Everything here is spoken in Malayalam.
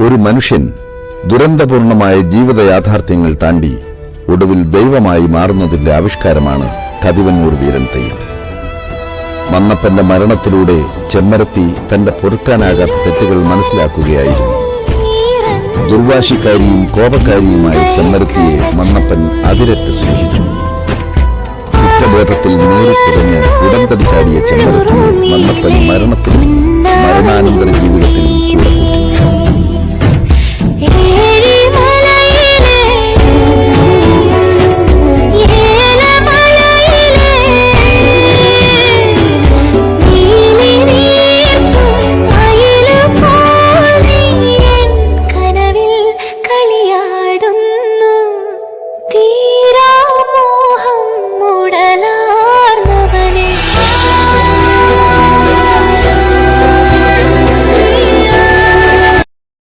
ഒരു മനുഷ്യൻ ദുരന്തപൂർണമായ ജീവിത യാഥാർത്ഥ്യങ്ങൾ താണ്ടി ഒടുവിൽ ദൈവമായി മാറുന്നതിന്റെ ആവിഷ്കാരമാണ് കതിവന്നൂർ വീരൻ തെയ്യം. മന്നപ്പന്റെ മരണത്തിലൂടെ ചെമ്മരത്തി തന്റെ പൊറുക്കാനാകാത്ത തെറ്റുകൾ മനസ്സിലാക്കുകയായിരുന്നു. ദുർവാശിക്കാരിയും കോപക്കാരിയുമായ ചെമ്മരത്തിയെ മന്നപ്പൻ അതിരറ്റ് സ്നേഹിച്ചു. കുറ്റബോധത്തിൽ നേരിട്ടിറങ്ങ് ഉടമ്പടി ചാടിയ ചെമ്മരത്തിയെ മന്നപ്പൻ മരണത്തിലും മരണാനന്തര ജീവിതത്തിലും കൂടെ